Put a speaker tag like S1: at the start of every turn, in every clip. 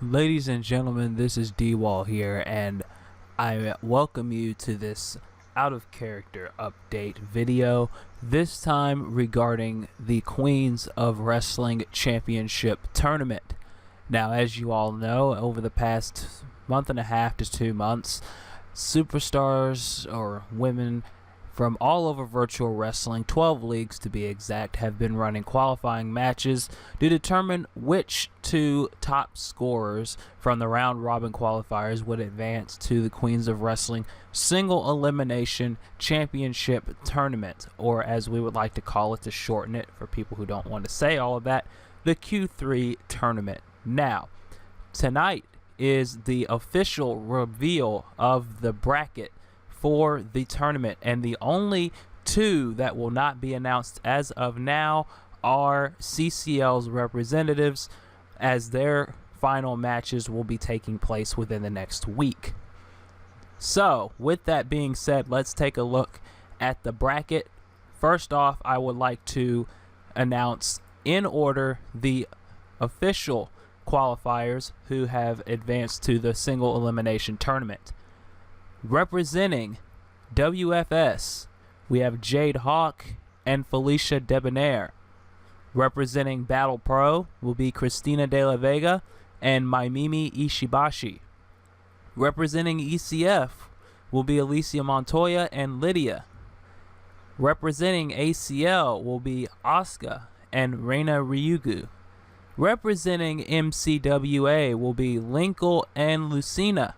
S1: Ladies and gentlemen, this is D-Wall here, and I welcome you to this out of character update video, this time regarding the Queens of Wrestling Championship Tournament. Now, as you all know, over the past month and a half to 2 months, superstars or women from all over virtual wrestling, 12 leagues to be exact, have been running qualifying matches to determine which two top scorers from the round robin qualifiers would advance to the Queens of Wrestling Single Elimination Championship Tournament, or as we would like to call it to shorten it for people who don't want to say all of that, the Q3 Tournament. Now, tonight is the official reveal of the bracket for the tournament, and the only two that will not be announced as of now are CCL's representatives, as their final matches will be taking place within the next week. So, with that being said, let's take a look at the bracket. First off, I would like to announce in order the official qualifiers who have advanced to the single elimination tournament. Representing WFS, we have Jade Hawk and Felicia Debonair. Representing Battle Pro will be Cristina De La Vega and Maimimi Ishibashi. Representing ECF will be Alicia Montoya and Lydia. Representing ACL will be Asuka and Reina Ryugu. Representing MCWA will be Linkle and Lucina.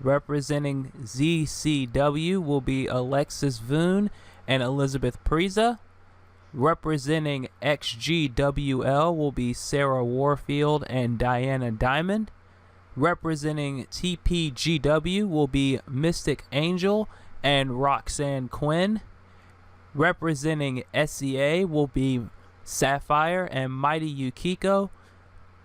S1: Representing ZCW will be Alexis Voon and Elizabeth Preza. Representing XGWL will be Sarah Warfield and Diana Diamond. Representing TPGW will be Mystic Angel and Roxanne Quinn. Representing SEA will be Sapphire and Mighty Yukiko.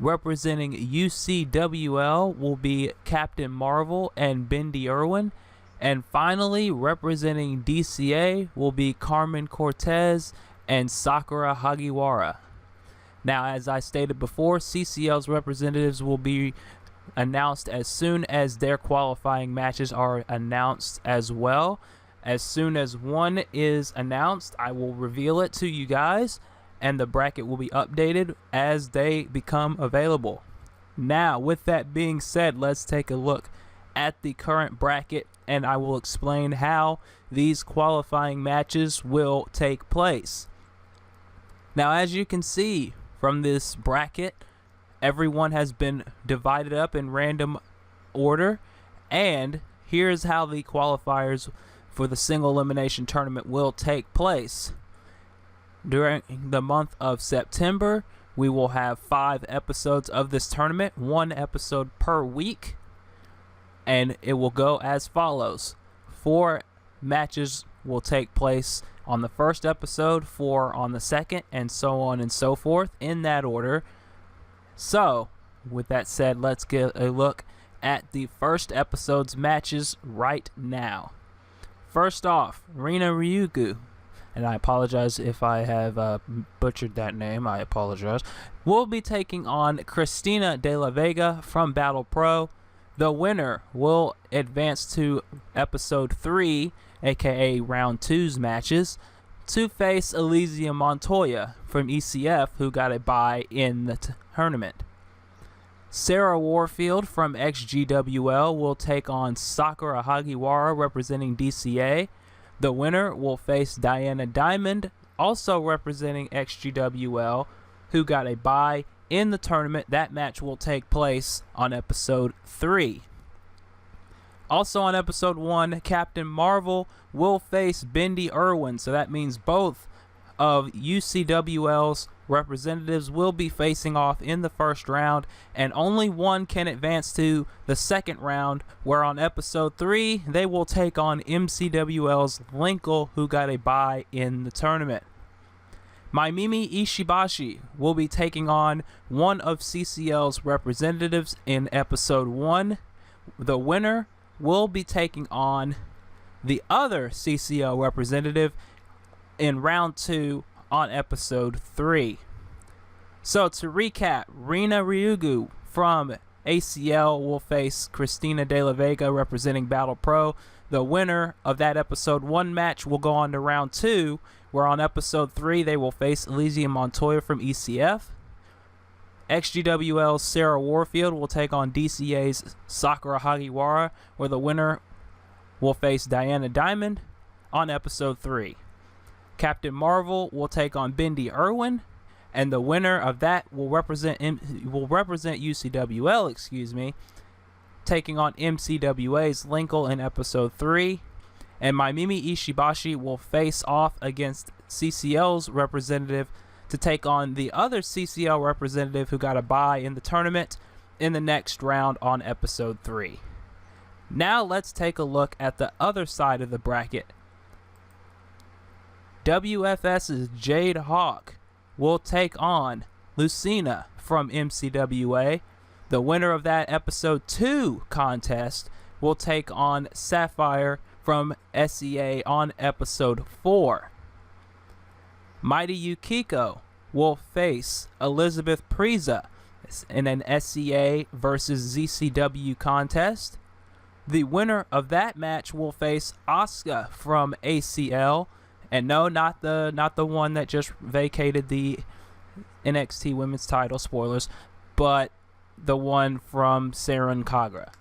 S1: Representing UCWL will be Captain Marvel and Bendy Irwin. And finally, representing DCA will be Carmen Cortez and Sakura Hagiwara. Now, as I stated before, CCL's representatives will be announced as soon as their qualifying matches are announced as well. As soon as one is announced, I will reveal it to you guys, and the bracket will be updated as they become available. Now, with that being said, let's take a look at the current bracket, and I will explain how these qualifying matches will take place. Now, as you can see from this bracket, everyone has been divided up in random order, and here's how the qualifiers for the single elimination tournament will take place. During the month of September, we will have 5 episodes of this tournament, 1 episode per week, and it will go as follows. 4 matches will take place on the first episode, 4 on the second, and so on and so forth in that order. So, with that said, let's get a look at the first episode's matches right now. First off, Reina Ryugu, and I apologize if I have butchered that name, I apologize, will be taking on Cristina De La Vega from Battle Pro. The winner will advance to episode 3, aka round 2's matches, to face Alicia Montoya from ECF, who got a bye in the tournament. Sarah Warfield from XGWL will take on Sakura Hagiwara representing DCA. The winner will face Diana Diamond, also representing XGWL, who got a bye in the tournament. That match will take place on episode 3. Also on episode 1, Captain Marvel will face Bendy Irwin, so that means both of UCWL's representatives will be facing off in the first round, and only one can advance to the second round, where on episode 3 they will take on MCWL's Linkle, who got a bye in the tournament. Maimimi Ishibashi will be taking on one of CCL's representatives in episode 1. The winner will be taking on the other CCL representative in round 2 on episode 3. So to recap, Reina Ryugu from ACL will face Cristina De La Vega representing Battle Pro. The winner of that episode 1 match will go on to round 2, where on episode 3 they will face Elysia Montoya from ECF. XGWL's Sarah Warfield will take on DCA's Sakura Hagiwara, where the winner will face Diana Diamond on episode 3. Captain Marvel will take on Bindi Irwin, and the winner of that will represent UCWL, taking on MCWA's Linkle in episode 3. And Maimimi Ishibashi will face off against CCL's representative to take on the other CCL representative who got a bye in the tournament in the next round on episode 3. Now let's take a look at the other side of the bracket. WFS's Jade Hawk will take on Lucina from MCWA. The winner of that episode 2 contest will take on Sapphire from SEA on episode 4. Mighty Yukiko will face Elizabeth Preza in an SEA versus ZCW contest. The winner of that match will face Asuka from ACL, and no, not the one that just vacated the NXT Women's title, spoilers, but the one from Saren Kagra,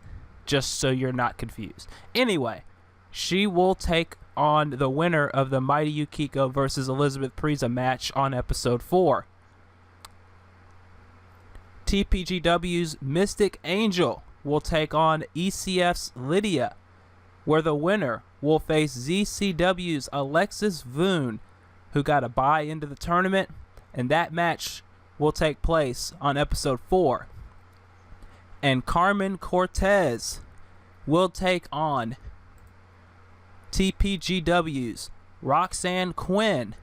S1: just so you're not confused. Anyway, she will take on the winner of the Mighty Yukiko versus Elizabeth Preza match on episode 4. TPGW's Mystic Angel will take on ECF's Lydia, where the winner will face ZCW's Alexis Voon, who got a bye into the tournament, and that match will take place on episode 4. And Carmen Cortez will take on TPGW's Roxanne Quinn,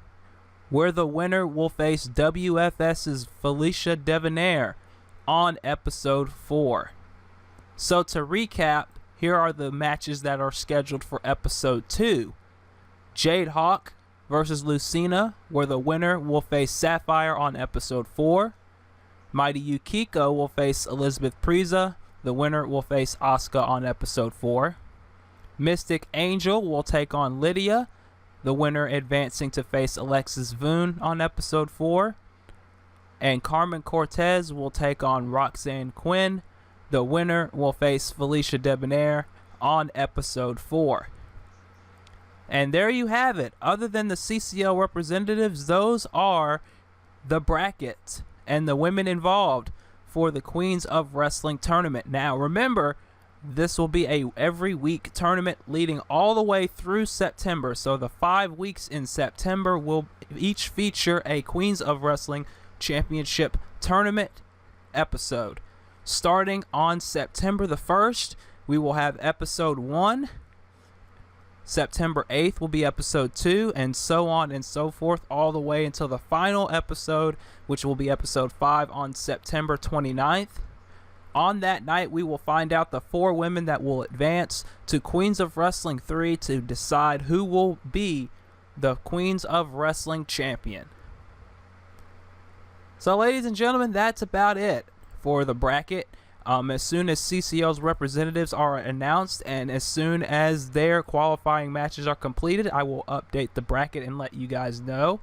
S1: where the winner will face WFS's Felicia Devonaire on episode 4. So to recap, here are the matches that are scheduled for episode 2. Jade Hawk versus Lucina, where the winner will face Sapphire on episode 4. Mighty Yukiko will face Elizabeth Preza. The winner will face Asuka on episode 4. Mystic Angel will take on Lydia, the winner advancing to face Alexis Voon on episode 4. And Carmen Cortez will take on Roxanne Quinn. The winner will face Felicia Debonair on episode 4. And there you have it. Other than the CCL representatives, those are the bracket and the women involved for the Queens of Wrestling tournament. Now remember, this will be a every week tournament leading all the way through September. So the 5 weeks in September will each feature a Queens of Wrestling Championship tournament episode. Starting on September the 1st, we will have episode 1. September 8th will be episode 2, and so on and so forth, all the way until the final episode, which will be episode 5 on September 29th. On that night, we will find out the 4 women that will advance to Queens of Wrestling 3 to decide who will be the Queens of Wrestling champion. So, ladies and gentlemen, that's about it for the bracket. As soon as CCL's representatives are announced and as soon as their qualifying matches are completed, I will update the bracket and let you guys know.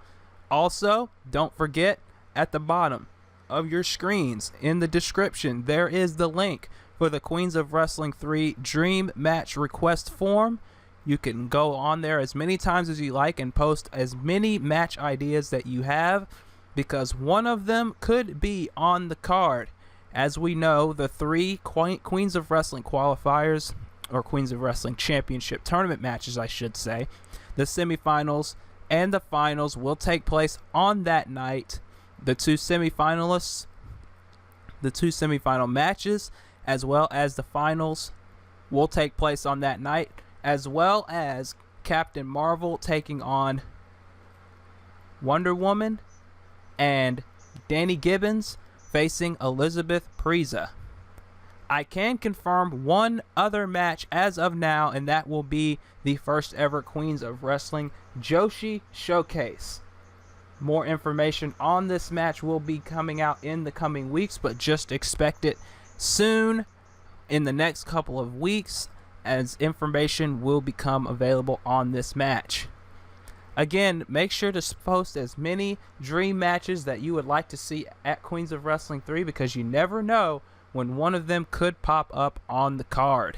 S1: Also, don't forget, at the bottom of your screens in the description, there is the link for the Queens of Wrestling 3 Dream Match Request form. You can go on there as many times as you like and post as many match ideas that you have, because one of them could be on the card. As we know, the 3 Queens of Wrestling qualifiers, or Queens of Wrestling Championship tournament matches, I should say, the semifinals and the finals will take place on that night. The 2 semifinalists, the 2 semifinal matches, as well as the finals will take place on that night, as well as Captain Marvel taking on Wonder Woman and Danny Gibbons facing Elizabeth Preza. I can confirm one other match as of now, and that will be the first ever Queens of Wrestling Joshi Showcase. More information on this match will be coming out in the coming weeks, but just expect it soon in the next couple of weeks, as information will become available on this match. Again, make sure to post as many dream matches that you would like to see at Queens of Wrestling 3, because you never know when one of them could pop up on the card.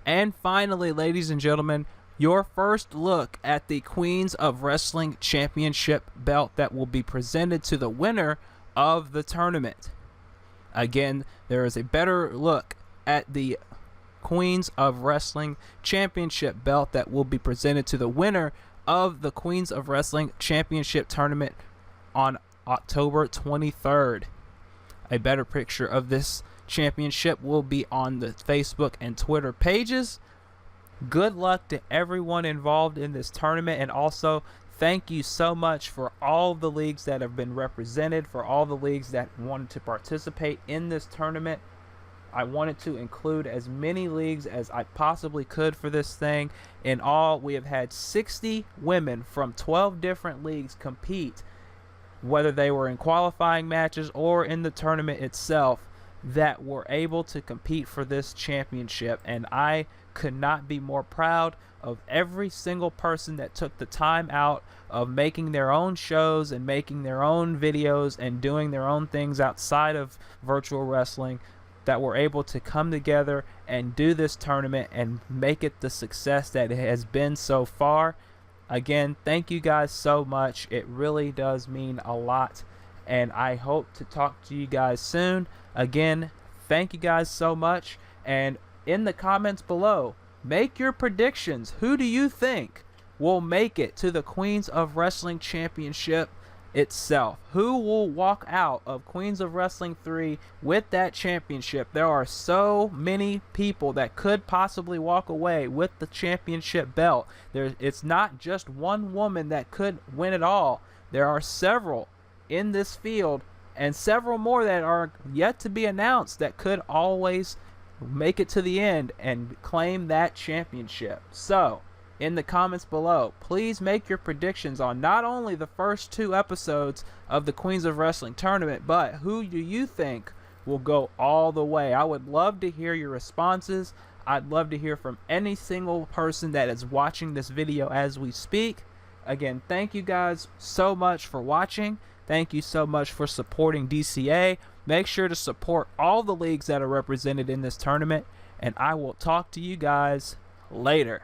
S1: And finally, ladies and gentlemen, your first look at the Queens of Wrestling Championship belt that will be presented to the winner of the tournament. Again, there is a better look at the Queens of Wrestling Championship belt that will be presented to the winner of the Queens of Wrestling Championship tournament on October 23rd. A better picture of this championship will be on the Facebook and Twitter pages. Good luck to everyone involved in this tournament, and also thank you so much for all the leagues that have been represented, for all the leagues that wanted to participate in this tournament. I wanted to include as many leagues as I possibly could for this thing. In all, we have had 60 women from 12 different leagues compete, whether they were in qualifying matches or in the tournament itself, that were able to compete for this championship. And I could not be more proud of every single person that took the time out of making their own shows and making their own videos and doing their own things outside of virtual wrestling, that were able to come together and do this tournament and make it the success that it has been so far. Again, thank you guys so much. It really does mean a lot, and I hope to talk to you guys soon. Again, thank you guys so much, and in the comments below, make your predictions. Who do you think will make it to the Queens of Wrestling Championship itself? Who will walk out of Queens of Wrestling 3 with that championship? There are so many people that could possibly walk away with the championship belt. It's not just one woman that could win it all. There are several in this field, and several more that are yet to be announced, that could always make it to the end and claim that championship. So in the comments below, please make your predictions on not only the first 2 episodes of the Queens of Wrestling tournament, but who do you think will go all the way? I would love to hear your responses. I'd love to hear from any single person that is watching this video as we speak. Again, thank you guys so much for watching. Thank you so much for supporting DCA. Make sure to support all the leagues that are represented in this tournament, and I will talk to you guys later.